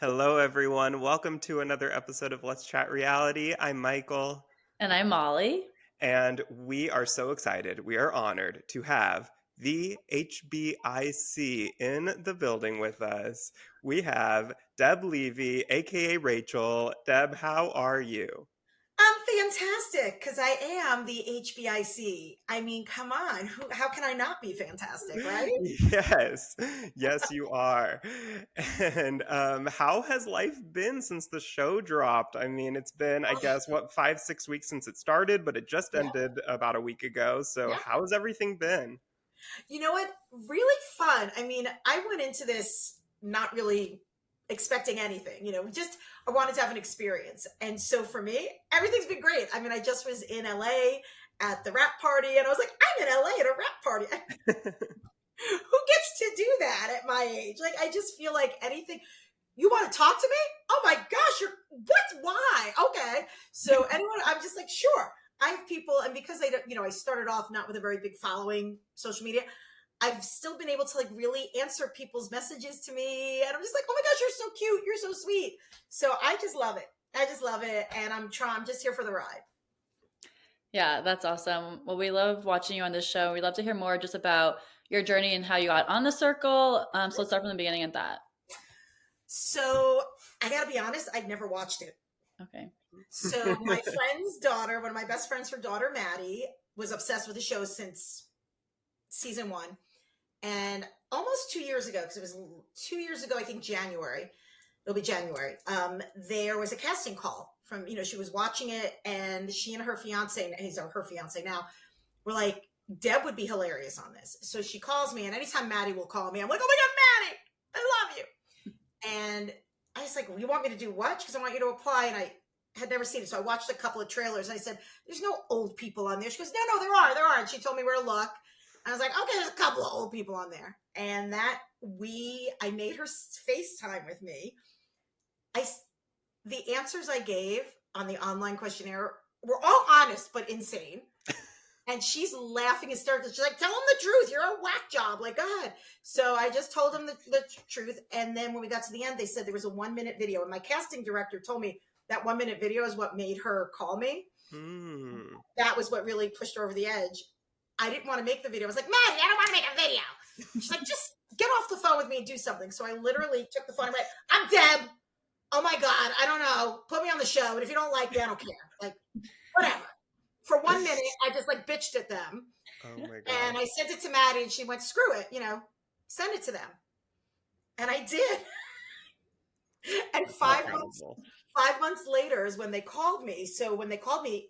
Hello, everyone. Welcome to another episode of Let's Chat Reality. I'm Michael, And I'm Molly. and we are so excited. We are honored to have the HBIC in the building with us. We have Deb Levy, aka Rachel. Deb, how are you? I'm fantastic because I am the HBIC. I mean, come on. How can I not be fantastic, right? Yes, yes, you are. And how has life been since the show dropped? I mean, it's been, I Oh, guess, what, 5, 6 weeks since it started, but it just yeah, ended about a week ago. So, yeah. how has everything been? You know what? Really fun. I mean, I went into this not really expecting anything, just I wanted to have an experience. And so for me, everything's been great. I mean, I just was in LA at the rap party and I was like, I'm in LA at a rap party. Who gets to do that at my age? Like, I just feel like anything. You want to talk to me? Oh my gosh, you're what? Why? Okay. So anyone, I'm just like, sure. I have people, and because I don't, I started off not with a very big following social media. I've still been able to like really answer people's messages to me, and I'm just like, oh my gosh, you're so cute, you're so sweet. So I just love it. I just love it, and I'm just here for the ride. Yeah, that's awesome. Well, we love watching you on this show. We'd love to hear more just about your journey and how you got on the circle. So let's start from the beginning of that. So I gotta be honest, I'd never watched it. Okay. So my friend's daughter, one of my best friends, her daughter Maddie, was obsessed with the show since season one. And almost 2 years ago, because it was 2 years ago, I think January, it'll be January, there was a casting call from, she was watching it, and she and her fiance, and he's her fiance now, were like, Deb would be hilarious on this. So she calls me, and anytime Maddie will call me, I'm like, oh my God, Maddie, I love you. And I was like, well, you want me to do what? Because I want you to apply. And I had never seen it. So I watched a couple of trailers. And I said, there's no old people on there. She goes, no, there are. And she told me where to look. I was like, okay, there's a couple of old people on there. And I made her FaceTime with me. The answers I gave on the online questionnaire were all honest, but insane. And she's laughing hysterically. She's like, tell him the truth. You're a whack job. Like, God. So I just told him the truth. And then when we got to the end, they said there was a 1-minute video. And my casting director told me that 1-minute video is what made her call me. That was what really pushed her over the edge. I didn't want to make the video. I was like, Maddie, I don't want to make a video. She's like, just get off the phone with me and do something. So I literally took the phone and went, I'm Deb. Oh my God. I don't know. Put me on the show. And if you don't like me, I don't care. Like, whatever. For 1 minute, I just like bitched at them. Oh my God. And I sent it to Maddie, and she went, screw it, send it to them. And I did. And 5 months later is when they called me. So when they called me,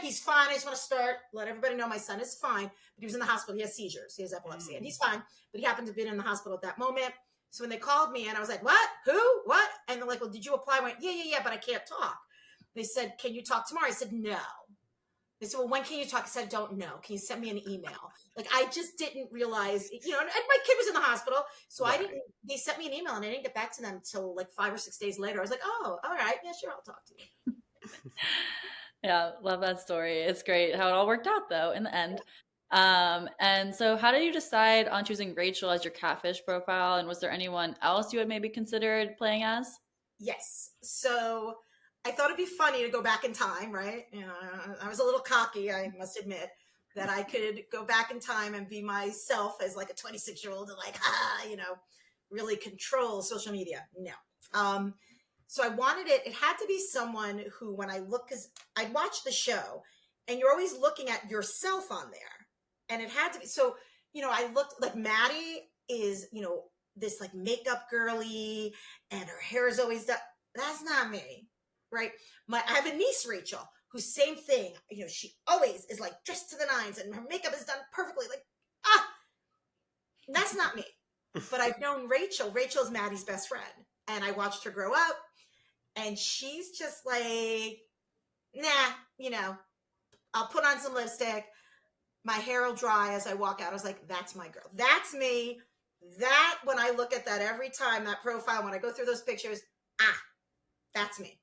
he's fine. I just want to let everybody know my son is fine. But he was in the hospital. He has seizures. He has epilepsy. And he's fine. But he happened to be in the hospital at that moment. So when they called me, and I was like, what? Who? What? And they're like, well, did you apply? I went, yeah, but I can't talk. They said, can you talk tomorrow? I said, no. They said, well, when can you talk? I said, I don't know. Can you send me an email? Like, I just didn't realize, and my kid was in the hospital. So Right. they sent me an email, and I didn't get back to them until like 5 or 6 days later. I was like, oh, all right. Yeah, sure. I'll talk to you. Yeah, love that story. It's great how it all worked out though in the end. And so how did you decide on choosing Rachel as your catfish profile? And was there anyone else you had maybe considered playing as? Yes. So I thought it'd be funny to go back in time, right? I was a little cocky, I must admit, that I could go back in time and be myself as like a 26-year-old and like, really control social media. No. So I wanted it had to be someone who, when I look, because I'd watch the show and you're always looking at yourself on there. And it had to be, so, I looked like Maddie is, this like makeup girly and her hair is always done. That's not me. Right. I have a niece, Rachel, who's same thing. She always is like dressed to the nines and her makeup is done perfectly. Like, that's not me. But I've known Rachel. Rachel's Maddie's best friend. And I watched her grow up. And she's just like, nah, I'll put on some lipstick. My hair will dry as I walk out. I was like, that's my girl. That's me. That, when I look at that every time, that profile, when I go through those pictures, that's me.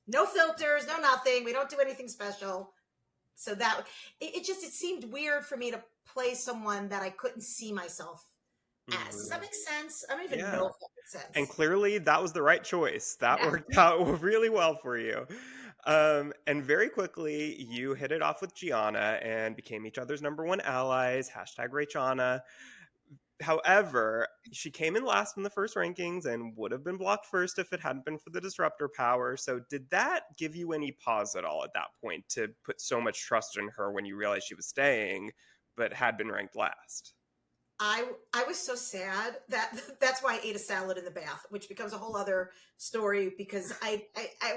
No filters, no nothing. We don't do anything special. So that it seemed weird for me to play someone that I couldn't see myself as. Does that Mhm. make sense? I don't even know Yeah. if that makes And sense. clearly that was the right choice. That Yeah. worked out really well for you. And very quickly, you hit it off with Gianna and became each other's number one allies. Hashtag Rachana. However, she came in last in the first rankings and would have been blocked first if it hadn't been for the disruptor power. So, did that give you any pause at all at that point to put so much trust in her when you realized she was staying, but had been ranked last? I was so sad that that's why I ate a salad in the bath, which becomes a whole other story because I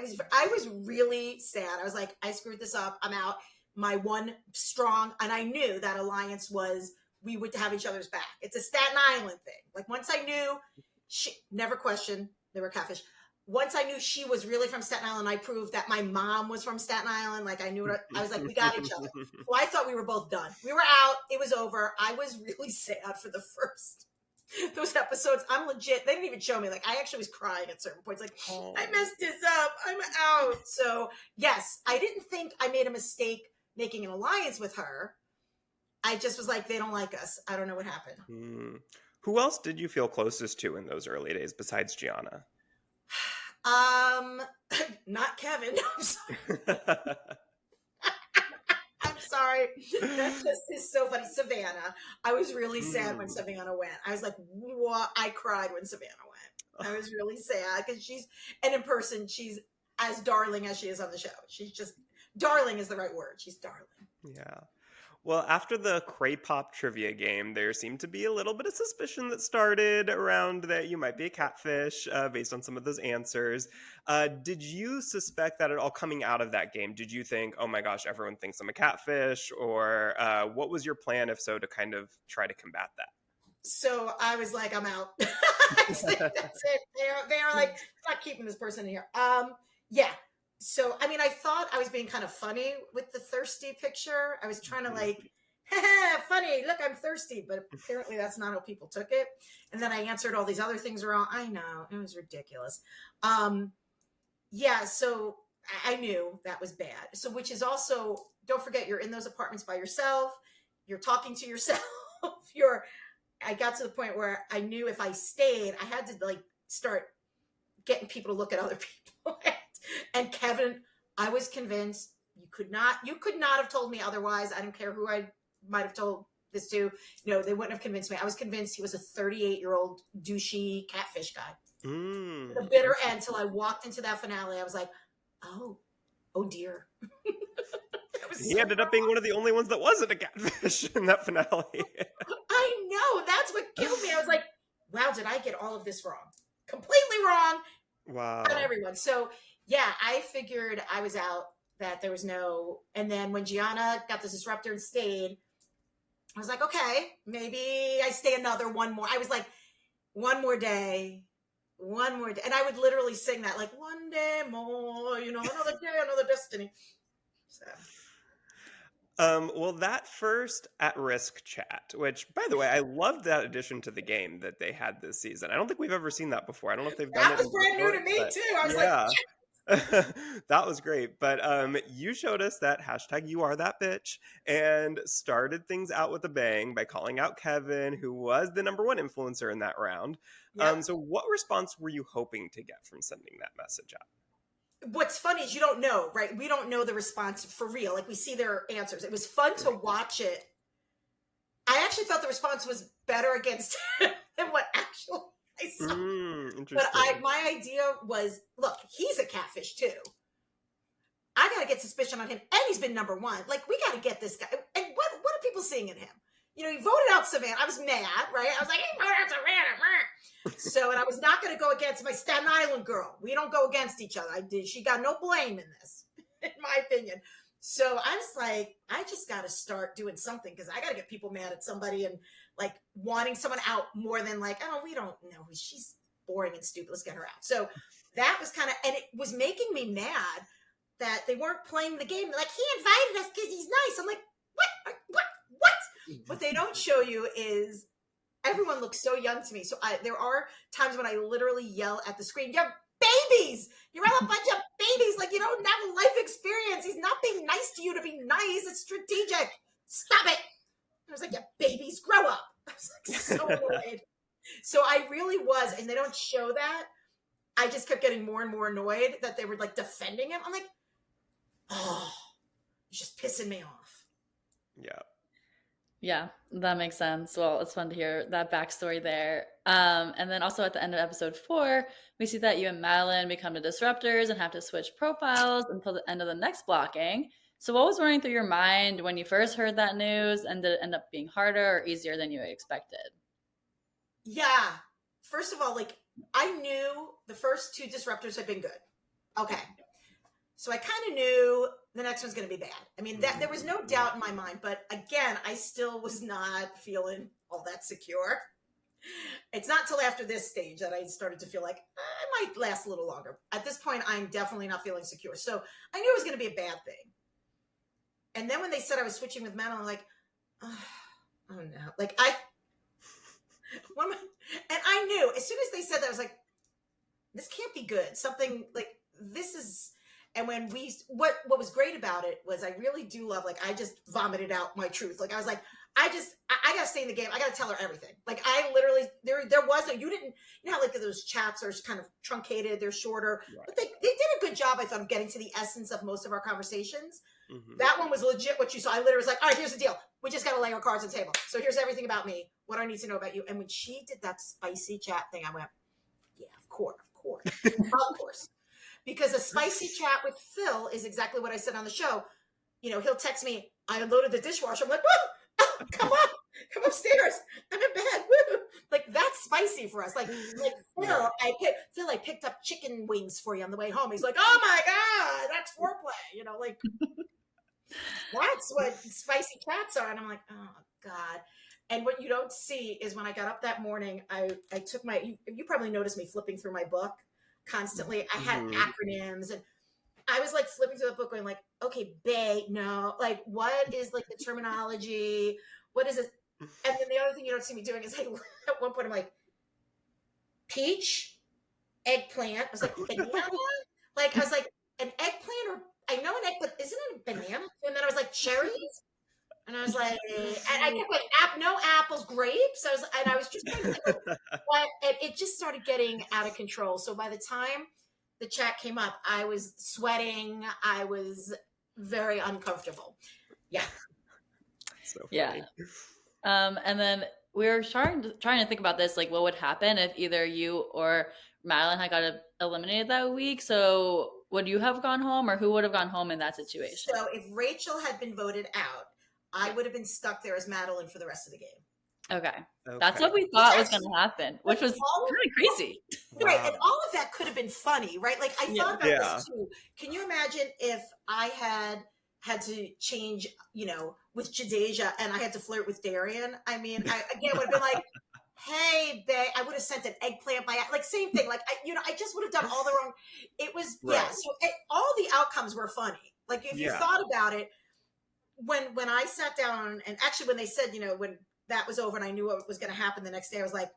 was really sad. I was like, I screwed this up. I'm out. My one strong, and I knew that alliance was we would have each other's back. It's a Staten Island thing. Like once I knew, she never questioned they were catfish. Once I knew she was really from Staten Island, I proved that my mom was from Staten Island. Like I knew it. I was like, we got each other. So I thought we were both done. We were out. It was over. I was really sad for the first those episodes. I'm legit. They didn't even show me. Like I actually was crying at certain points. Like Oh. I messed this up. I'm out. So yes, I didn't think I made a mistake making an alliance with her. I just was like, they don't like us. I don't know what happened. Who else did you feel closest to in those early days besides Gianna? Not Kevin. I'm sorry. I'm sorry. That just is so funny. Savannah. I was really sad when Savannah went. I was like, what? I cried when Savannah went. I was really sad because and in person, she's as darling as she is on the show. She's just, darling is the right word. She's darling. Yeah. Well, after the Cray Pop trivia game, there seemed to be a little bit of suspicion that started around that you might be a catfish based on some of those answers. Did you suspect that at all coming out of that game? Did you think, oh my gosh, everyone thinks I'm a catfish? Or what was your plan, if so, to kind of try to combat that? So I was like, I'm out. That's it. They're like, not keeping this person in here. Yeah. So, I mean, I thought I was being kind of funny with the thirsty picture. I was trying to like, funny, look, I'm thirsty. But apparently that's not how people took it. And then I answered all these other things wrong. I know, it was ridiculous. Yeah, so I knew that was bad. So, which is also, don't forget, you're in those apartments by yourself. You're talking to yourself. I got to the point where I knew if I stayed, I had to like start getting people to look at other people. And Kevin, I was convinced you could not have told me otherwise. I don't care who I might have told this to. No, they wouldn't have convinced me. I was convinced he was a 38-year-old douchey catfish guy. The bitter end until I walked into that finale. I was like, oh dear. He ended up being one of the only ones that wasn't a catfish in that finale. I know. That's what killed me. I was like, wow, did I get all of this wrong? Completely wrong. Wow. On everyone. So yeah, I figured I was out, that there was no, and then when Gianna got the disruptor and stayed, I was like, okay, maybe I stay one more. I was like, one more day. And I would literally sing that like one day more, another day, another destiny. So. Well, that first at-risk chat, which, by the way, I loved that addition to the game that they had this season. I don't think we've ever seen that before. I don't know if they've done it. That was brand new to me, too. I was like, that was great. But you showed us that hashtag you are that bitch and started things out with a bang by calling out Kevin, who was the number one influencer in that round. Yep. So what response were you hoping to get from sending that message out? What's funny is you don't know, right? We don't know the response for real. Like we see their answers. It was fun to watch it. I actually thought the response was better against him than what actually I saw. Interesting. But my idea was, look, he's a catfish too. I got to get suspicion on him. And he's been number one. Like, we got to get this guy. And what are people seeing in him? He voted out Savannah. I was mad, right? I was like, he voted out Savannah. So, and I was not going to go against my Staten Island girl. We don't go against each other. She got no blame in this, in my opinion. So I was like, I just got to start doing something because I got to get people mad at somebody and like wanting someone out more than like, oh, we don't know. She's boring and stupid. Let's get her out. So that was kind of, and it was making me mad that they weren't playing the game. They're like, he invited us because he's nice. I'm like, what? What they don't show you is everyone looks so young to me. So there are times when I literally yell at the screen, you're babies. You're all a bunch of babies. Like, you don't have life experience. He's not being nice to you to be nice. It's strategic. Stop it. I was like, yeah, babies, grow up. I was like so annoyed. So I really was, and they don't show that. I just kept getting more and more annoyed that they were like defending him. I'm like, oh, you're just pissing me off. Yeah. Yeah, that makes sense. Well, it's fun to hear that backstory there. And then also at the end of episode 4, we see that you and Madeline become the disruptors and have to switch profiles until the end of the next blocking. So, what was running through your mind when you first heard that news, and did it end up being harder or easier than you expected? Yeah. First of all, like, I knew the first 2 disruptors had been good. Okay. So I kind of knew the next one's going to be bad. I mean, that there was no doubt in my mind, but again, I still was not feeling all that secure. It's not till after this stage that I started to feel like I might last a little longer. At this point, I'm definitely not feeling secure. So I knew it was going to be a bad thing. And then when they said I was switching with Madeline, I'm like, oh no. Like and I knew as soon as they said that, I was like, this can't be good. Something like this is, and when what was great about it was I really do love, like, I just vomited out my truth. Like, I was like, I gotta stay in the game. I gotta tell her everything. Like, I literally, there was no, you didn't, you know how like those chats are kind of truncated, they're shorter, Right. but they did a good job, I thought, of getting to the essence of most of our conversations. Mm-hmm. That one was legit what you saw. I literally was like, all right, here's the deal. We just got to lay our cards on the table. So here's everything about me. What do I need to know about you? And when she did that spicy chat thing, I went, yeah, of course. Of course. Because a spicy chat with Phil is exactly what I said on the show. You know, he'll text me, I unloaded the dishwasher. I'm like, whoa, oh, come upstairs. I'm in bed. Woo. Like, that's spicy for us. Like Phil, I picked up chicken wings for you on the way home. He's like, oh my God, that's foreplay. You know, like, that's what spicy chats are. And I'm like, oh God. And what you don't see is when I got up that morning, I took you probably noticed me flipping through my book constantly. I had acronyms, and I was like flipping through the book going like, okay, bae, no, like, what is like the terminology? What is it? And then the other thing you don't see me doing is, like, at one point I'm like, peach, eggplant. I was like, banana? Like, I was like, an eggplant, or I know an egg, but isn't it a banana? And then I was like, cherries? And I was like, and I kept like, no apples, grapes. I was just trying to think of what, and it just started getting out of control. So by the time the chat came up, I was sweating. I was very uncomfortable. Yeah. So funny. Yeah. And then we were trying to think about this, like, what would happen if either you or Madeline had got eliminated that week. So would you have gone home, or who would have gone home in that situation? So if Rachel had been voted out, I would have been stuck there as Madeline for the rest of the game. Okay. That's what we thought was going to happen, which was kind of crazy. Right. And all of that could have been funny, right? Like, I thought about this too. Can you imagine if I had to change, you know, with Jadeja and I had to flirt with Darian? I mean, I would have been like, hey, babe, I would have sent an eggplant by, like, same thing. Like, I just would have done all the wrong. It was, so all the outcomes were funny. Like, if you thought about it, when I sat down, and actually when they said, you know, when that was over and I knew what was going to happen the next day, I was like,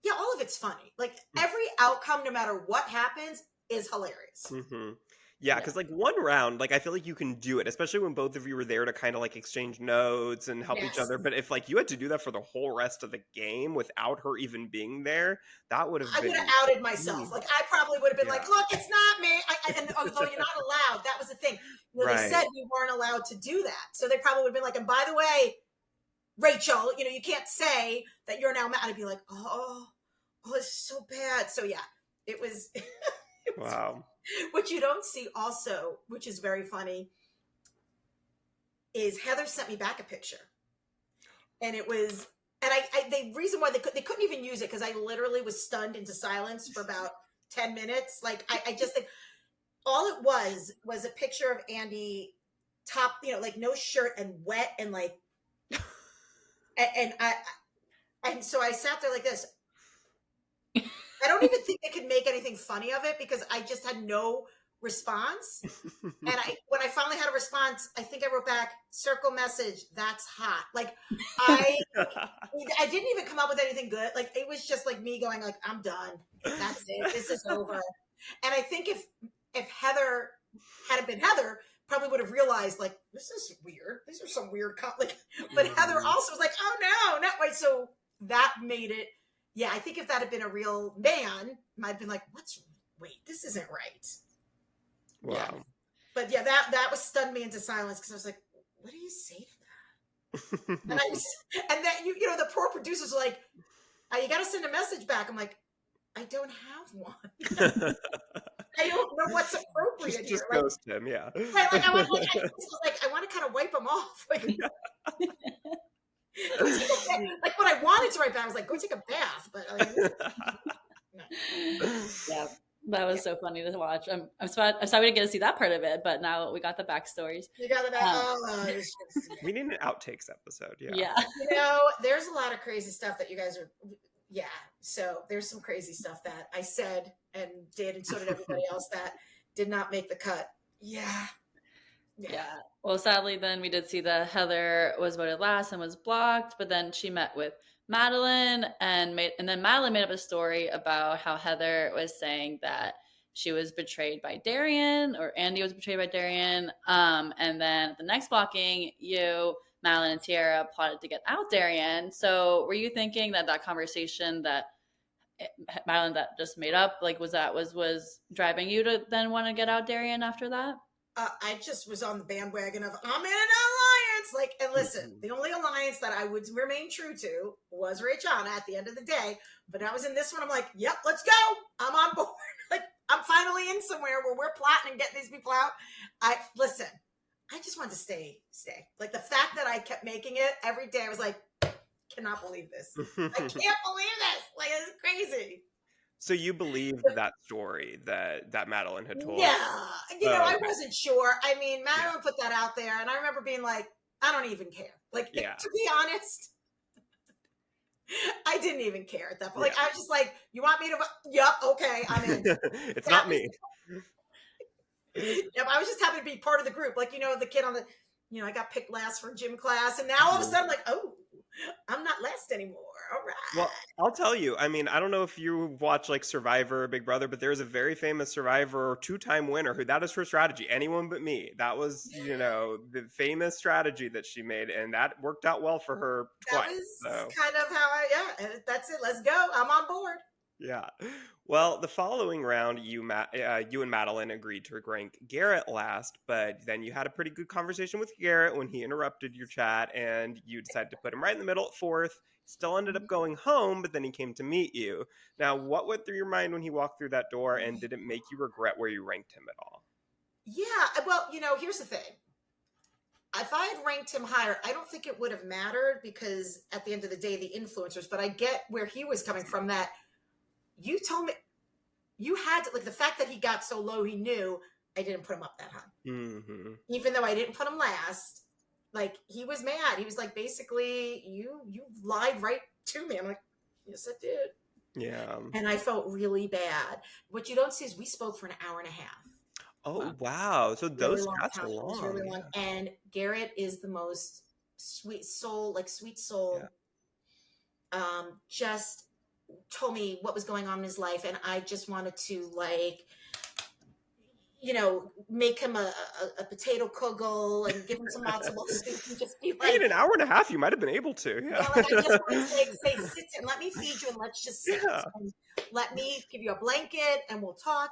yeah, all of it's funny. Like, every outcome, no matter what happens, is hilarious. Mm-hmm. Yeah, because like one round, like I feel like you can do it, especially when both of you were there to kind of like exchange notes and help each other. But if like you had to do that for the whole rest of the game without her even being there, that would have been... I would have outed myself. Like, I probably would have been like, look, it's not me. And although you're not allowed, that was the thing. You know, they said we weren't allowed to do that. So they probably would have been like, and by the way, Rachel, you know, you can't say that you're now mad. I'd be like, oh, it's so bad. So yeah, it was... Wow. What you don't see also, which is very funny, is Heather sent me back a picture. And it was, and the reason why they couldn't even use it, because I literally was stunned into silence for about 10 minutes. Like, I just think all it was a picture of Andy top, you know, like no shirt and wet and like, and so I sat there like this. I don't even think they could make anything funny of it because I just had no response. And when I finally had a response, I think I wrote back, circle message, that's hot. Like, I didn't even come up with anything good. Like, it was just like me going like, I'm done. That's it. This is over. And I think if Heather hadn't been Heather, probably would have realized like, this is weird. These are some weird, but Heather also was like, oh no, not right. So that made it Yeah, I think if that had been a real man, might have been like, wait, this isn't right. Yeah. Wow. But yeah, that was stunned me into silence because I was like, what do you say to that? And then you know, the poor producers are like, you got to send a message back. I'm like, I don't have one. I don't know what's appropriate here. Just Like, ghost him, yeah. right, like I want to kind of wipe them off. Like, like what I wanted to write back, I was like, go take a bath. But I mean, no. Yeah, that was so funny to watch. I'm sorry we didn't get to see that part of it, but now we got the backstories. You got that. We need an outtakes episode. Yeah. Yeah. You know, there's a lot of crazy stuff that you guys are. Yeah. So there's some crazy stuff that I said and did, and so did everybody else that did not make the cut. Yeah. Yeah. Well, sadly, then we did see that Heather was voted last and was blocked, but then she met with Madeline and then Madeline made up a story about how Heather was saying that she was betrayed by Darian, or Andy was betrayed by Darian. And then at the next blocking, Madeline and Tiara plotted to get out Darian. So were you thinking that conversation that Madeline that just made up, like, was driving you to then want to get out Darian after that? I just was on the bandwagon of I'm in an alliance. Like, and listen, the only alliance that I would remain true to was Rachana at the end of the day. But I was in this one. I'm like, yep, let's go. I'm on board. Like, I'm finally in somewhere where we're plotting and getting these people out. I just wanted to stay. Like, the fact that I kept making it every day, I was like, cannot believe this. I can't believe this. Like, it's crazy. So you believed that story that Madeline had told? Yeah. You know, I wasn't sure. I mean, Madeline put that out there, and I remember being like, I don't even care. Like, to be honest, I didn't even care at that point. Like, I was just like, you want me to? Yep, okay, I'm in. It's not me. Yep, I was just happy to be part of the group. Like, you know, the kid on the, you know, I got picked last for gym class, and now all of a sudden, I'm like, oh, I'm not last anymore. All right. Well, I'll tell you. I mean, I don't know if you watch like Survivor or Big Brother, but there's a very famous Survivor 2-time winner who that is her strategy. Anyone but me. That was, you know, the famous strategy that she made, and that worked out well for her twice. That was kind of how that's it. Let's go. I'm on board. Yeah. Well, the following round, you and Madeline agreed to rank Garrett last, but then you had a pretty good conversation with Garrett when he interrupted your chat, and you decided to put him right in the middle at 4th. Still ended up going home, but then he came to meet you. Now, what went through your mind when he walked through that door, and did it make you regret where you ranked him at all? Yeah. Well, you know, here's the thing. If I had ranked him higher, I don't think it would have mattered because at the end of the day, the influencers, but I get where he was coming from that you told me you had to, like, the fact that he got so low, he knew I didn't put him up that high. Mm-hmm. Even though I didn't put him last, like, he was mad. He was like, basically, you lied right to me. I'm like, yes, I did. Yeah. And I felt really bad. What you don't see is we spoke for an hour and a half. Oh, wow. So those chats were long. Really long. And Garrett is the most sweet soul. Yeah. Just told me what was going on in his life. And I just wanted to, like, you know, make him a potato kugel and give him some matzo ball soup and just be like, in an hour and a half, you might have been able to. Yeah. Like, I just want to say, sit and let me feed you and let's just sit. Yeah. And let me give you a blanket and we'll talk.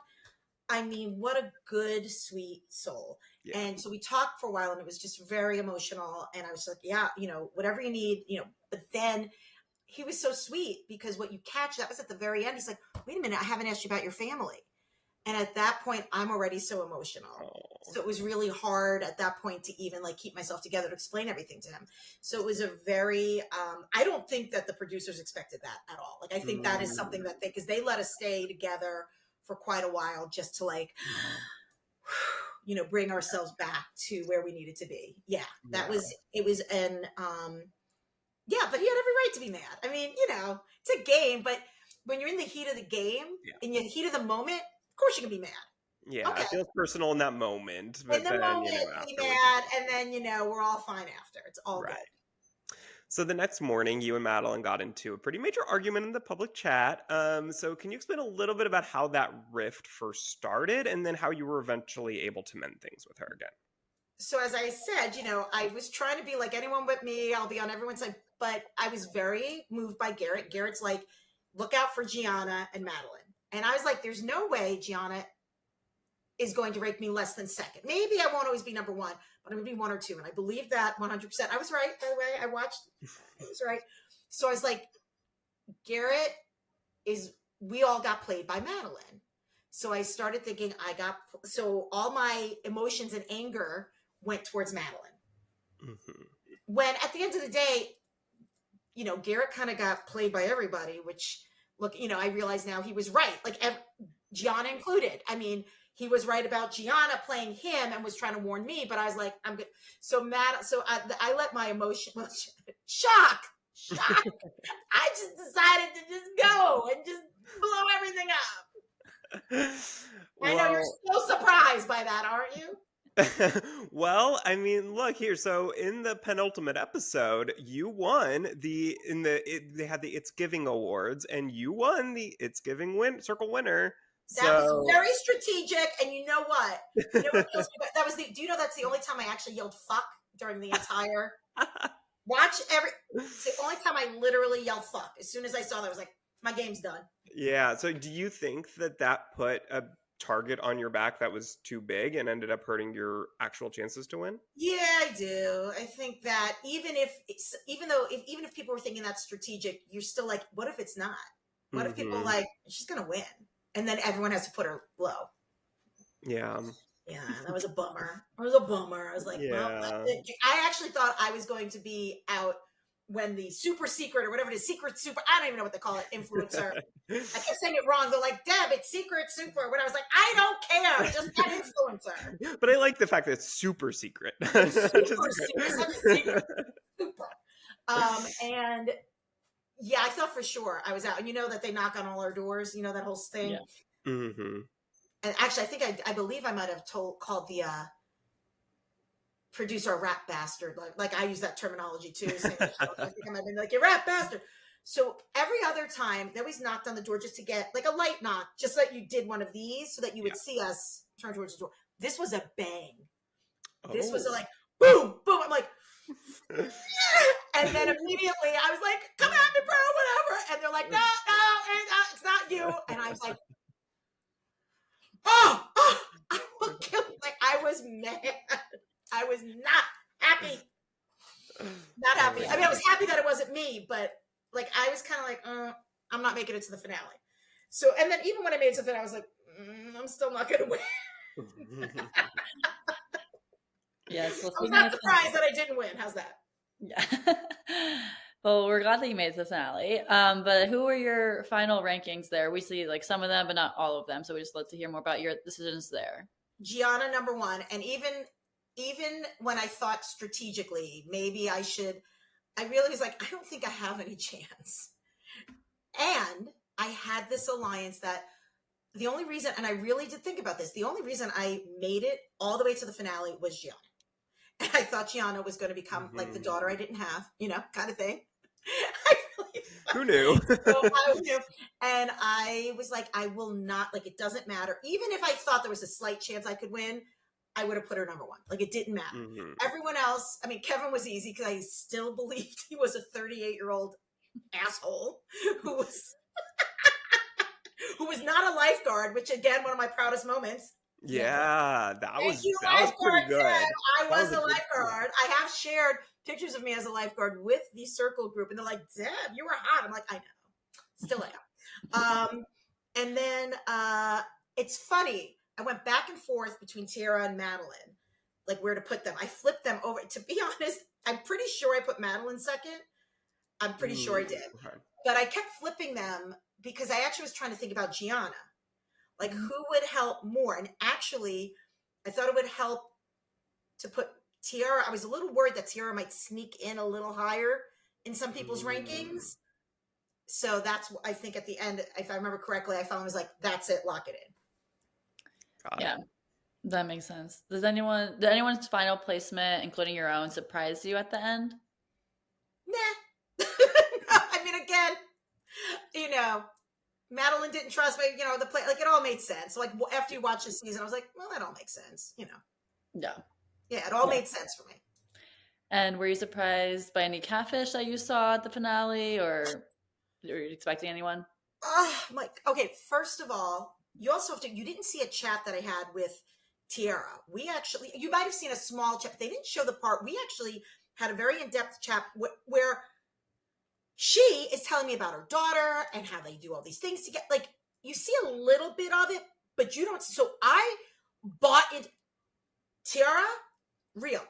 I mean, what a good, sweet soul. Yeah. And so we talked for a while and it was just very emotional. And I was like, yeah, you know, whatever you need, you know, but then he was so sweet because what you catch, that was at the very end. He's like, wait a minute, I haven't asked you about your family. And at that point, I'm already so emotional. Oh. So it was really hard at that point to even, like, keep myself together to explain everything to him. So it was a very, I don't think that the producers expected that at all. Like, I think that is something that because they let us stay together for quite a while just to, like, you know, bring ourselves back to where we needed to be. Yeah, that was, it was an, yeah, but he had every right to be mad. I mean, you know, it's a game, but when you're in the heat of the game, in the heat of the moment, of course you can be mad. Yeah, okay. It feels personal in that moment. But in the moment, you know, be mad, and then, you know, we're all fine after. It's all good. So the next morning, you and Madeline got into a pretty major argument in the public chat. So can you explain a little bit about how that rift first started, and then how you were eventually able to mend things with her again? So as I said, you know, I was trying to be like anyone but me. I'll be on everyone's side. But I was very moved by Garrett. Garrett's like, look out for Gianna and Madeline. And I was like, there's no way Gianna is going to rank me less than second. Maybe I won't always be number one, but I'm going to be one or two. And I believe that 100%. I was right, by the way. I watched. I was right. So I was like, Garrett we all got played by Madeline. So I started thinking so all my emotions and anger went towards Madeline. Mm-hmm. When at the end of the day, Garrett kind of got played by everybody, which look, I realize now he was right. Like Gianna included. I mean, he was right about Gianna playing him and was trying to warn me, but I was like, I'm good. So I let my emotion, shock. I just decided to just go and just blow everything up. Well, I know you're so surprised by that, aren't you? Well, I mean, look here. So in the penultimate episode, you won they had the It's Giving Awards, and you won the It's Giving Circle winner. That was very strategic, and you know what? Do you know that's the only time I actually yelled "fuck" during the entire It's the only time I literally yelled "fuck." As soon as I saw that, I was like, my game's done. Yeah. So do you think that put a target on your back that was too big and ended up hurting your actual chances to win? Yeah, I do. I think that even if people were thinking that's strategic, you're still like, what if it's not? What if people are like, she's gonna win, and then everyone has to put her low? Yeah. Yeah, that was a bummer. It was a bummer. I was like, well, I actually thought I was going to be out when the super secret or whatever it is, secret super, I don't even know what they call it, influencer. I kept saying it wrong. They're like, Deb, it's secret super. When I was like, I don't care, just that influencer. But I like the fact that it's super secret. It's super secret. Super. And yeah, I thought for sure I was out. And you know that they knock on all our doors, that whole thing. Yeah. Mm-hmm. And actually, I believe I might have called the producer a rat bastard. Like I use that terminology too. I think I might have been like, you rat bastard. So every other time, they always knocked on the door just to get like a light knock, just like you did one of these so that you would see us turn towards the door. This was a bang. This was like, boom, boom. I'm like, and then immediately I was like, come at me, bro, whatever. And they're like, no, it's not you. And I was like, oh, I will kill you. Like I was mad. I was not happy. Not happy. I mean, I was happy that it wasn't me, but like I was kind of like, I'm not making it to the finale. So, and then even when I made it to the finale, I was like, I'm still not going to win. Yes. Well, I was not surprised that I didn't win. How's that? Yeah. Well, we're glad that you made it to the finale. But who were your final rankings there? We see like some of them, but not all of them. So we just love to hear more about your decisions there. Gianna, number one. And even when I thought strategically, maybe I really was like, I don't think I have any chance. And I had this alliance that the only reason, and I really did think about this, the only reason I made it all the way to the finale was Gianna. And I thought Gianna was going to become like the daughter I didn't have, kind of thing. Who knew? I knew. And I was like, I will not, like, it doesn't matter. Even if I thought there was a slight chance I could win, I would have put her number one. Like, it didn't matter. Mm-hmm. Everyone else, I mean, Kevin was easy because I still believed he was a 38-year-old asshole who was not a lifeguard, which, again, one of my proudest moments. Yeah, that was pretty good. I was a lifeguard. I have shared pictures of me as a lifeguard with the circle group, and they're like, Deb, you were hot. I'm like, I know. Still am. And then it's funny. I went back and forth between Tiara and Madeline, like where to put them. I flipped them over. To be honest, I'm pretty sure I put Madeline second. I'm pretty sure I did. Okay. But I kept flipping them because I actually was trying to think about Gianna. Like, who would help more? And actually, I thought it would help to put Tiara. I was a little worried that Tiara might sneak in a little higher in some people's rankings. So that's, I think at the end, if I remember correctly, I finally was like, that's it, lock it in. Yeah, that makes sense. Did anyone's final placement, including your own, surprise you at the end? Nah. I mean, again, Madeline didn't trust me, the play, like it all made sense. Like after you watch the season, I was like, well, that all makes sense, Yeah. Yeah, it all made sense for me. And were you surprised by any catfish that you saw at the finale, or were you expecting anyone? Oh my. Okay, first of all, you also have to. You didn't see a chat that I had with Tiara. We actually, you might have seen a small chat. They didn't show the part. We actually had a very in-depth chat where she is telling me about her daughter and how they do all these things to get. Like, you see a little bit of it, but you don't. So I bought it. Tiara, real.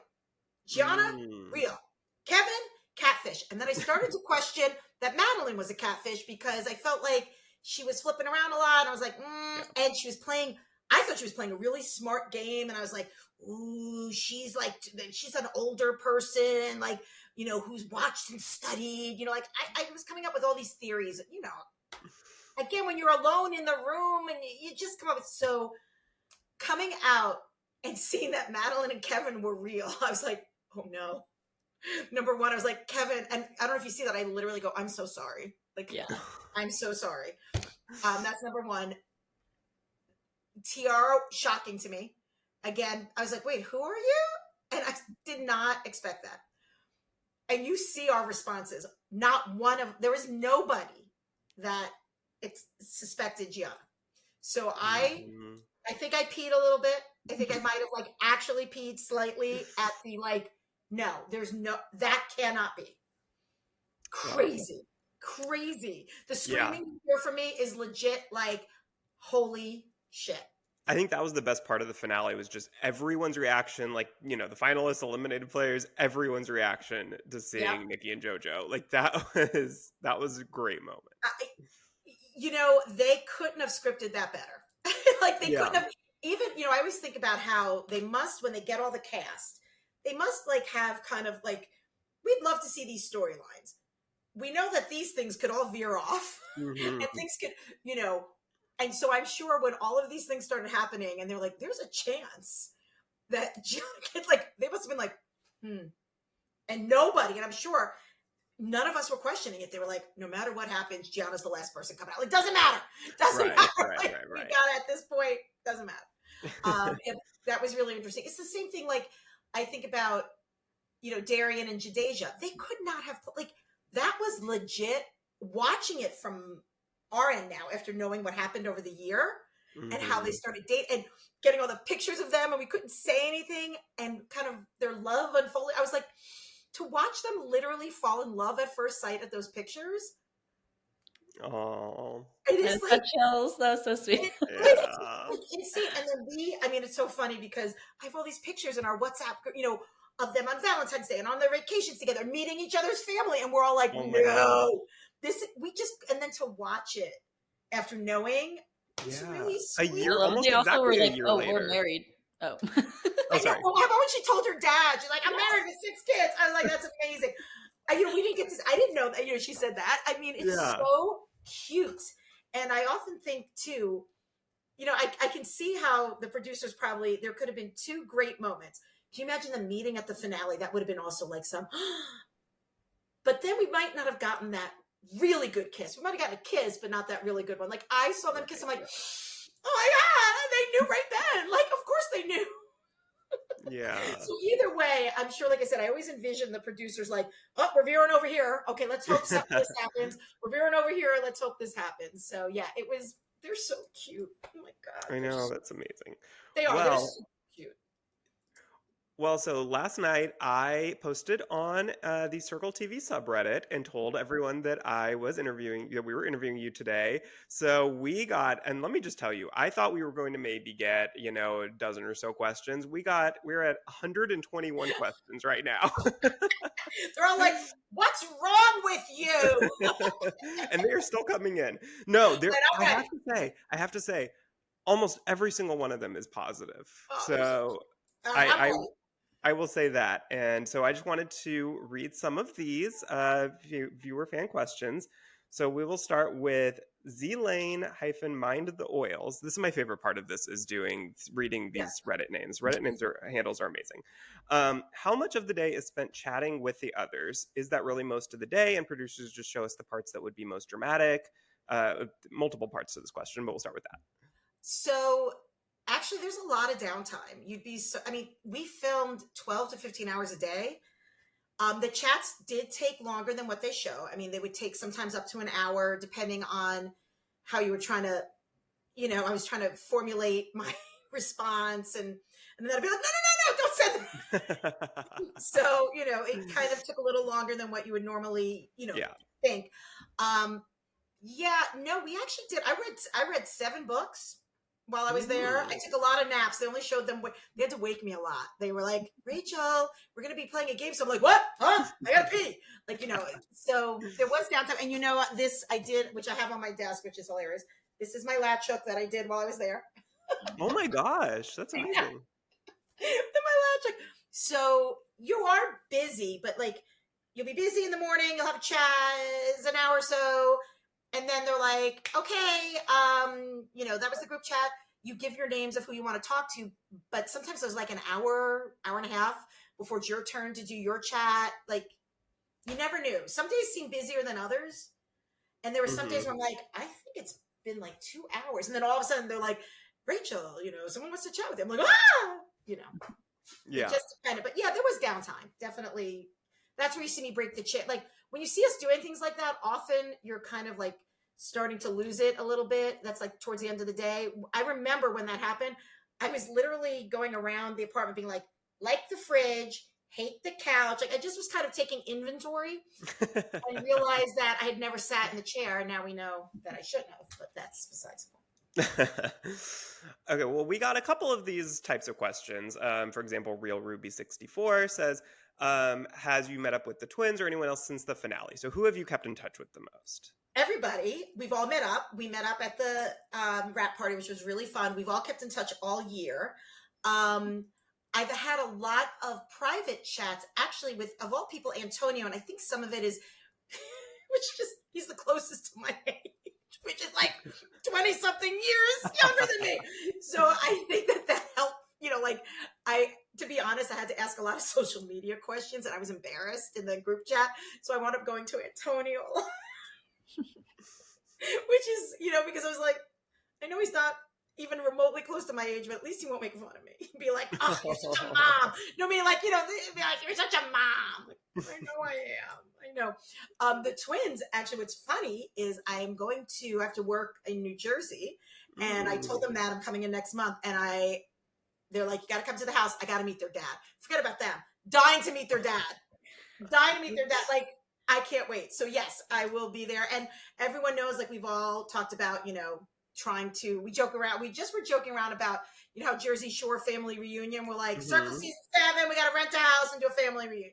Gianna, Mm. real. Kevin, catfish. And then I started to question that Madeline was a catfish because I felt like she was flipping around a lot. And I was like, Yeah. and she was playing, I thought she was playing a really smart game. And I was like, ooh, she's an older person, like, who's watched and studied, like I was coming up with all these theories, again, when you're alone in the room and you just come up with, so coming out and seeing that Madeline and Kevin were real, I was like, oh no. Number one, I was like, Kevin, and I don't know if you see that, I literally go, I'm so sorry. Like, Yeah. I'm so sorry. That's number one. Tiara, shocking to me. Again, I was like, wait, who are you? And I did not expect that. And you see our responses. There was nobody that suspected Gianna. So Mhm. I think I peed a little bit. I think I might have actually peed slightly at the no, that cannot be. Crazy. Wow. Crazy. The screaming you hear from me is legit holy shit. I think that was the best part of the finale, was just everyone's reaction, like, the finalists, eliminated players, everyone's reaction to seeing Nikki and JoJo. Like, that was a great moment. They couldn't have scripted that better. They couldn't have even, I always think about how they must, when they get all the cast, they must have kind of we'd love to see these storylines. We know that these things could all veer off Mm-hmm. and things could, and so I'm sure when all of these things started happening and they're like, there's a chance that they must have been and nobody, and I'm sure none of us were questioning it. They were like, no matter what happens, Gianna's the last person coming out. Like, doesn't matter. Doesn't matter. Right. We got it at this point. Doesn't matter. That was really interesting. It's the same thing. I think about, Darian and Jadeja. They could not have, that was legit. Watching it from our end now, after knowing what happened over the year and how they started dating and getting all the pictures of them, and we couldn't say anything, and kind of their love unfolding. I was like, to watch them literally fall in love at first sight at those pictures. Oh, it is chills. That was so sweet. It's insane. And then it's so funny because I have all these pictures in our WhatsApp group, of them on Valentine's Day and on their vacations together, meeting each other's family, and we're all like, no, and then to watch it after knowing, it's really sweet. A year, almost exactly a year later. We're married. Oh. Oh, sorry. Well, how about when she told her dad? She's like, I'm married with 6 kids. I was like, that's amazing. We didn't get this. I didn't know that. She said that. I mean, it's so cute. And I often think too, I can see how the producers there could have been 2 great moments. Can you imagine them meeting at the finale? That would have been also some, but then we might not have gotten that really good kiss. We might have gotten a kiss, but not that really good one. I saw them kiss. I'm like, oh my God, they knew right then. Of course they knew. Yeah. So either way, I'm sure, like I said, I always envision the producers oh, we're veering over here. Okay, let's hope this happens. We're veering over here. Let's hope this happens. So yeah, they're so cute. Oh my God. I know, that's amazing. They are. They're so cute. Well, so last night I posted on the Circle TV subreddit and told everyone that we were interviewing you today. So we got, and let me just tell you, I thought we were going to maybe get, a dozen or so questions. We're at 121 questions right now. They're all like, what's wrong with you? And they are still coming in. No, I have to say, almost every single one of them is positive. So I will say that. And so I just wanted to read some of these viewer fan questions. So we will start with Zlane-Mind the Oils. This is my favorite part of this, is reading these Reddit names. Reddit handles are amazing. How much of the day is spent chatting with the others? Is that really most of the day? And producers just show us the parts that would be most dramatic. Multiple parts to this question, but we'll start with that. So actually, there's a lot of downtime. We filmed 12 to 15 hours a day. The chats did take longer than what they show. They would take sometimes up to an hour, depending on how you were trying to, I was trying to formulate my response, and then I'd be like, no, don't send that. So, it kind of took a little longer than what you would normally, Yeah. think. Yeah, no, we actually did. I read 7 books while I was there. I took a lot of naps. They only showed them, they had to wake me a lot. They were like, Rachel, we're going to be playing a game. So I'm like, what? Huh? I got to pee. So there was downtime. And this I did, which I have on my desk, which is hilarious. This is my latch hook that I did while I was there. Oh my gosh, that's amazing. My latch hook. So you are busy, but you'll be busy in the morning. You'll have a chat, it's an hour or so. And then they're like, okay, that was the group chat. You give your names of who you want to talk to, but sometimes there's like an hour and a half before it's your turn to do your chat. You never knew. Some days seem busier than others. And there were some days where I'm like, I think it's been like 2 hours. And then all of a sudden they're like, Rachel, someone wants to chat with you. I'm like, Yeah. It just kind of, but yeah, there was downtime. Definitely. That's where you see me break the chain. When you see us doing things like that, often you're kind of starting to lose it a little bit. That's towards the end of the day. I remember when that happened, I was literally going around the apartment being like the fridge, hate the couch. I just was kind of taking inventory and realized that I had never sat in the chair. And now we know that I shouldn't have, but that's besides the point. Okay, well, we got a couple of these types of questions. For example, Real Ruby 64 says, has you met up with the twins or anyone else since the finale? So who have you kept in touch with the most? Everybody. We've all met up. We met up at the wrap party, which was really fun. We've all kept in touch all year. I've had a lot of private chats, actually, with, of all people, Antonio, and I think some of it is, he's the closest to my age, which is 20-something years younger than me. So I think that helped, to be honest, I had to ask a lot of social media questions, and I was embarrassed in the group chat. So I wound up going to Antonio, which is, because I was like, I know he's not even remotely close to my age, but at least he won't make fun of me. He'd be like, oh, you're such a mom. No, be like, be like, you're such a mom. I know I am. I know. The twins, actually, what's funny is I'm going to have to work in New Jersey. And I told them that I'm coming in next month. And they're like, you got to come to the house. I got to meet their dad. Forget about them. Dying to meet their dad. I can't wait. So yes, I will be there. And everyone knows, we've all talked about, we joke around. We just were joking around about, how Jersey Shore family reunion. We're like, Circle season 7, we got to rent a house and do a family reunion.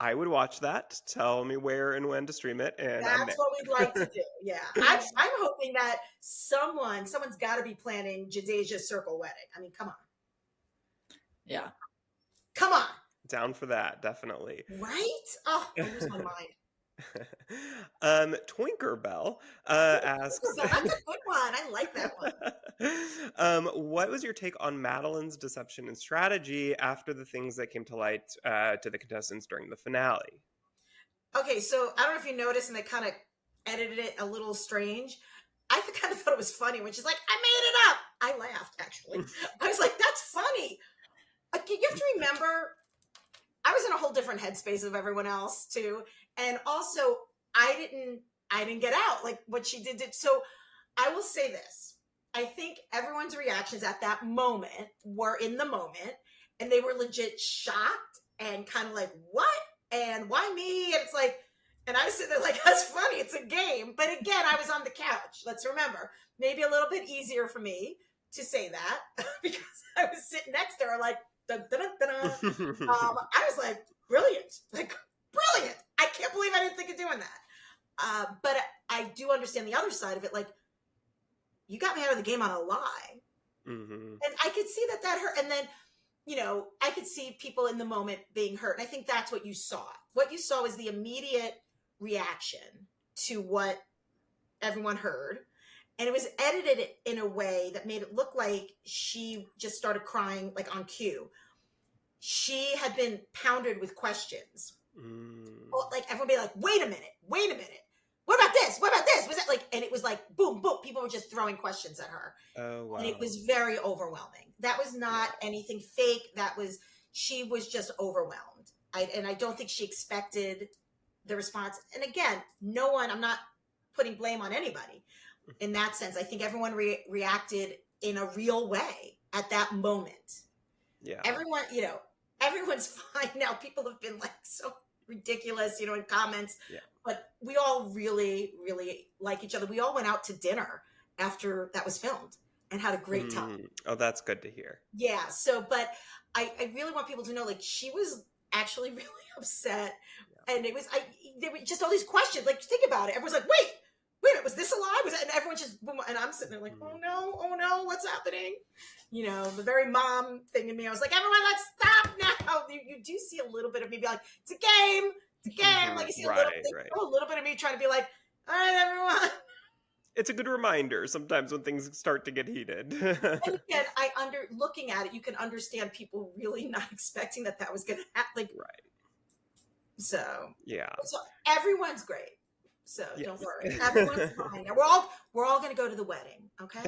I would watch that. Tell me where and when to stream it. And that's what we'd like to do. Yeah. I'm hoping that someone's got to be planning Jadeja's Circle wedding. I mean, come on. Yeah. Come on. Down for that, definitely. Right? Oh, I lose my mind. Twinkerbell asks, that's a good one. I like that one. What was your take on Madeline's deception and strategy after the things that came to light to the contestants during the finale? Okay, so I don't know if you noticed, and they kind of edited it a little strange. I kind of thought it was funny when she's like, I made it up. I laughed, actually. I was like, that's funny. You have to remember, I was in a whole different headspace of everyone else too. And also I didn't get out what she did. So I will say this. I think everyone's reactions at that moment were in the moment, and they were legit shocked and kind of like, what? And why me? And it's and I was sitting there that's funny. It's a game. But again, I was on the couch. Let's remember, maybe a little bit easier for me to say that because I was sitting next to her dun, dun, dun, dun. I was like, brilliant. Brilliant. I can't believe I didn't think of doing that. But I do understand the other side of it. You got me out of the game on a lie. Mm-hmm. And I could see that hurt. And then, I could see people in the moment being hurt. And I think that's what you saw. What you saw was the immediate reaction to what everyone heard. And it was edited in a way that made it look like she just started crying on cue. She had been pounded with questions. Well, everyone be like, wait a minute. What about this? Was that and it was boom, boom. People were just throwing questions at her. Oh, wow. And it was very overwhelming. That was not anything fake. She was just overwhelmed. I don't think she expected the response. And again, I'm not putting blame on anybody. in that sense. I think everyone reacted in a real way at that moment. Yeah. Everyone, everyone's fine now. People have been like so ridiculous, in comments, Yeah. but we all really, really like each other. We all went out to dinner after that was filmed and had a great time. Oh, that's good to hear. Yeah. So, but I really want people to know, like, she was actually really upset. Yeah. And there were just all these questions. Like, think about it. Everyone's like, wait a minute, was this alive? Was that? And everyone just, and I'm sitting there like, oh no, what's happening? The very mom thing in me. I was like, everyone, let's stop now. You do see a little bit of me be like, it's a game. Like, you see a little bit of me trying to be like, all right, everyone. It's a good reminder sometimes when things start to get heated. And again, looking at it, you can understand people really not expecting that was going to happen. Like, right. So yeah. So everyone's great. So yes. Don't worry, everyone's fine. We're all going to go to the wedding, okay?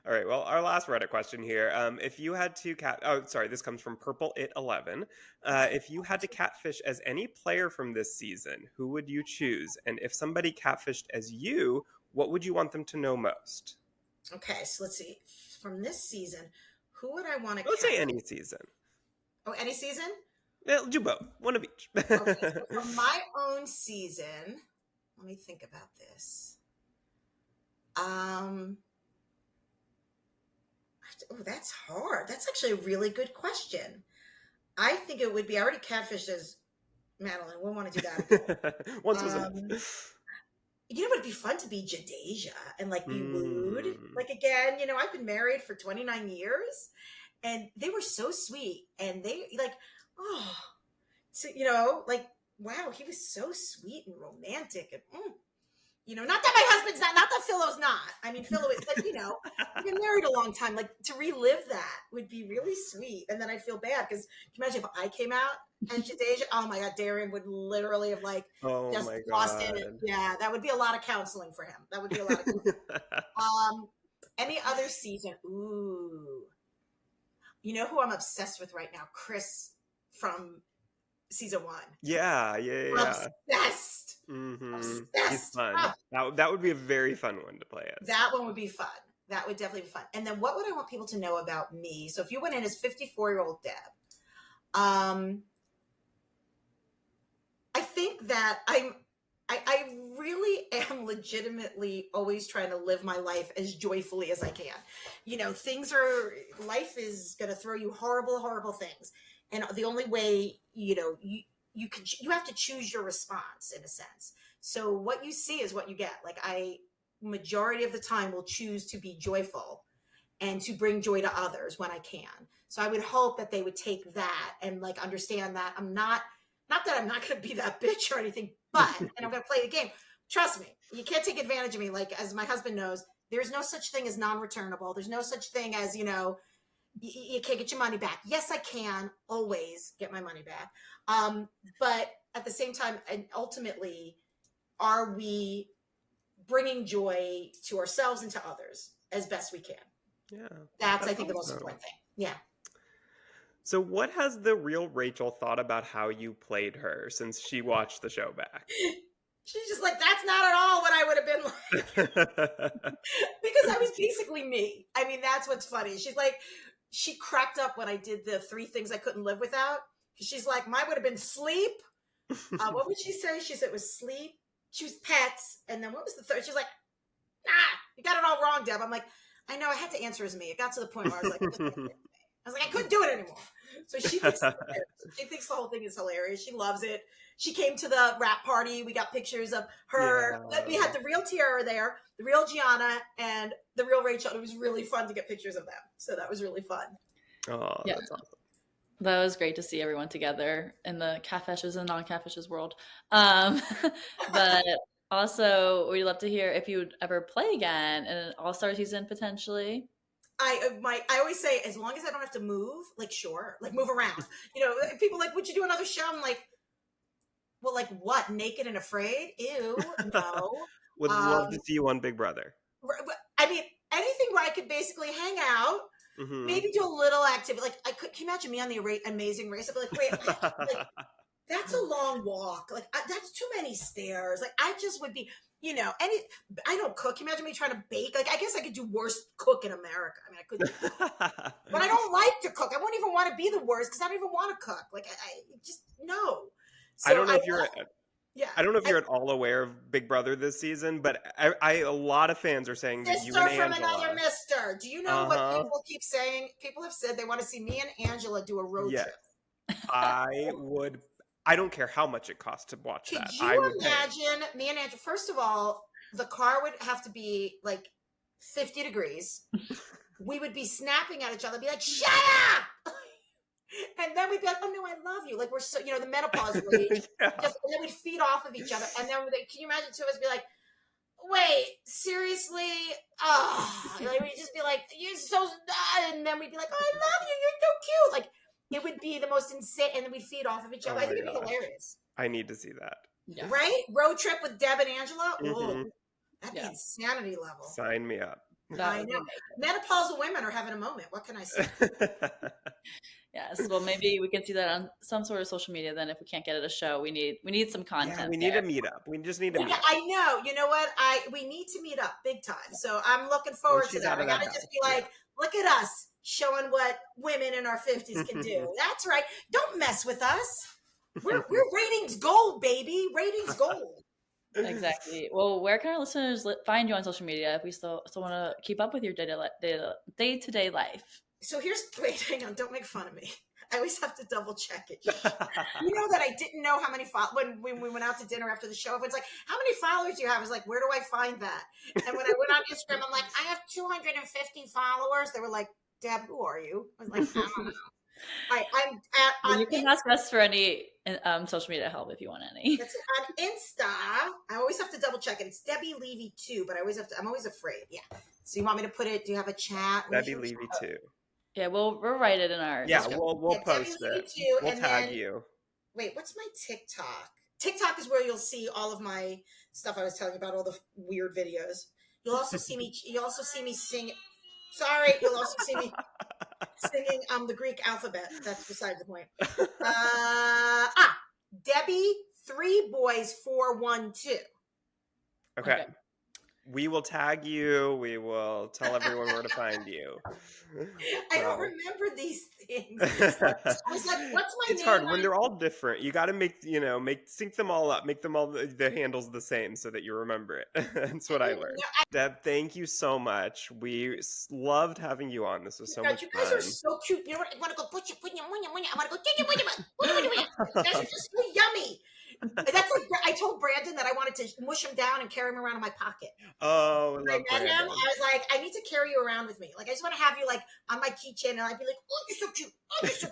All right. Well, our last Reddit question here. If you had to this comes from Purple It 11. If you had to catfish as any player from this season, who would you choose? And if somebody catfished as you, what would you want them to know most? Okay, so let's see. From this season, who would I want to? Let's say any season. Oh, any season? Yeah, do both. One of each. Okay, so for my own season, let me think about this. Oh, that's hard. That's actually a really good question. I think it would be, I already catfished as Madeline. We want to do that. Once was enough. It'd be fun to be Jadeja and like be wooed. Like, again, I've been married for 29 years and they were so sweet and they like, oh, so, like, wow, he was so sweet and romantic and, not that my husband's not that Philo's not. I mean, Philo is, but, we've been married a long time. Like, to relive that would be really sweet. And then I'd feel bad because can you imagine if I came out as Jadeja? Oh my God, Darian would literally have just lost it. Yeah, that would be a lot of counseling for him. That would be a lot of counseling. Any other season? Ooh. You know who I'm obsessed with right now? Chris from season 1. Yeah. Obsessed. Mm-hmm. Obsessed. He's fun. That would be a very fun one to play as. That one would be fun. That would definitely be fun. And then what would I want people to know about me? So if you went in as 54-year-old Deb, I think that I really am legitimately always trying to live my life as joyfully as I can. Life is going to throw you horrible, horrible things. And the only way, you have to choose your response in a sense. So what you see is what you get. Like, majority of the time will choose to be joyful and to bring joy to others when I can. So I would hope that they would take that and like understand that I'm not that I'm not going to be that bitch or anything, but, and I'm going to play the game. Trust me, you can't take advantage of me. Like, as my husband knows, there's no such thing as non-returnable. There's no such thing as, you can't get your money back. Yes, I can always get my money back. But at the same time, and ultimately, are we bringing joy to ourselves and to others as best we can? Yeah. That's I think, the most important thing. Yeah. So what has the real Rachel thought about how you played her since she watched the show back? She's just like, that's not at all what I would have been like. Because I was basically me. I mean, that's what's funny. She's like, she cracked up when I did the 3 things I couldn't live without. She's like, mine would have been sleep. What would she say? She said it was sleep. She was pets. And then what was the third? She was like, you got it all wrong, Deb. I'm like, I know, I had to answer as me. It got to the point where I was like, I couldn't do it anymore. So she thinks the whole thing is hilarious. She loves it. She came to the wrap party. We got pictures of her. Yeah. We had the real Tiara there, the real Gianna, and the real Rachel. It was really fun to get pictures of them. So that was really fun. Oh, yeah. That's awesome. That was great to see everyone together in the catfishes and non-catfishes world. But also, we'd love to hear if you would ever play again in an all-star season potentially. I always say, as long as I don't have to move, like, sure, like, move around. People like, would you do another show? I'm like, well, like, what? Naked and afraid? Ew, no. Would love to see you on Big Brother. I mean, anything where I could basically hang out, maybe do a little activity. Like, can you imagine me on the Amazing Race? I'd be like, wait, like, that's a long walk. Like, that's too many stairs. Like, I just would be. you know, I don't cook. Imagine me trying to bake. Like, I guess I could do worse cook in America. I mean, I could, but I don't like to cook. I won't even want to be the worst because I don't even want to cook. Like, I just no. I So don't know if you're yeah. I don't know if you're at all aware of Big Brother this season, but a lot of fans are saying that you Sister and from Angela. another mister. Do you know what people keep saying? People have said they want to see me and Angela do a road Yes. trip. I don't care how much it costs to watch that. Could you imagine me and Angela? First of all, the car would have to be like 50 degrees. We would be snapping at each other, be like, "Shut up!" And then we'd be like, "Oh no, I love you." Like, we're so, you know, the menopause age. Yeah. And then we'd feed off of each other. And then can you imagine two of us be like, "Wait, seriously?" Oh, like, we'd just be like, "You're so," and then we'd be like, "Oh, I love you. You're so cute." Like, it would be the most insane, and then we'd feed off of each other. I think it'd be hilarious. I need to see that. Yeah. Right? Road trip with Deb and Angela? Mhm. Oh, that'd be insanity level. Sign me up. I know. Menopausal women are having a moment. What can I say? Yes. Well, maybe we can see that on some sort of social media. Then, if we can't get it a show, we need some content. Yeah, we need a meetup. We just need a meetup. I know. You know what? We need to meet up big time. So I'm looking forward to that. I gotta just be like, look at us showing what women in our 50s can do. That's right. Don't mess with us. We're ratings gold, baby. Ratings gold. Exactly. Well, where can our listeners find you on social media if we still want to keep up with your day-to-day life? So wait, hang on, don't make fun of me. I always have to double check it. You know that I didn't know how many when we went out to dinner after the show, everyone's like, "How many followers do you have?" I was like, "Where do I find that?" And when I went on Instagram, I'm like, "I have 250 followers." They were like, "Deb, who are you?" I was like, "I don't know." You can ask us for any social media help if you want any. That's it. On Insta, I always have to double check it. It's Debbie Levy 2, but I'm always afraid. Yeah. So you want me to put it? Do you have a chat? Debbie Levy 2. Yeah, we'll write it in our. Yeah, we'll post it. We'll tag you. Wait, what's my TikTok? TikTok is where you'll see all of my stuff I was telling you about, all the weird videos. You'll also see me. You also see me sing. Sorry, you'll also see me singing the Greek alphabet. That's beside the point. Debbie 3 boys 412. Okay. We will tag you. We will tell everyone where to find you. I don't remember these things. I was like, what's my name? It's hard when they're all different. You got to sync them all up, make them all the handles the same so that you remember it. That's what I learned. Deb, thank you so much. We loved having you on. This was so much fun. You guys are so cute. You know what? I want to go put you. I want to go. You guys are just so yummy. That's like I told Brandon that I wanted to mush him down and carry him around in my pocket. Oh, when I met him, I was like, I need to carry you around with me. Like, I just want to have you like on my keychain, and I'd be like, "Oh, you're so cute. Oh, you're so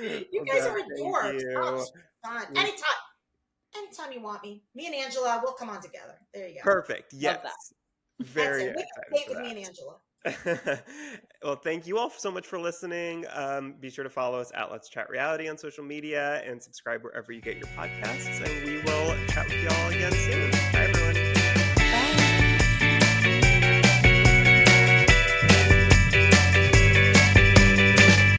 cute." You guys are adorbs. Oh, fun. Anytime you want me, me and Angela, we'll come on together. There you go. Perfect. Yes. Very excited. Date with me and Angela. Well, thank you all so much for listening. Be sure to follow us at Let's Chat Reality on social media and subscribe wherever you get your podcasts. And we will chat with you all again soon. Bye, everyone.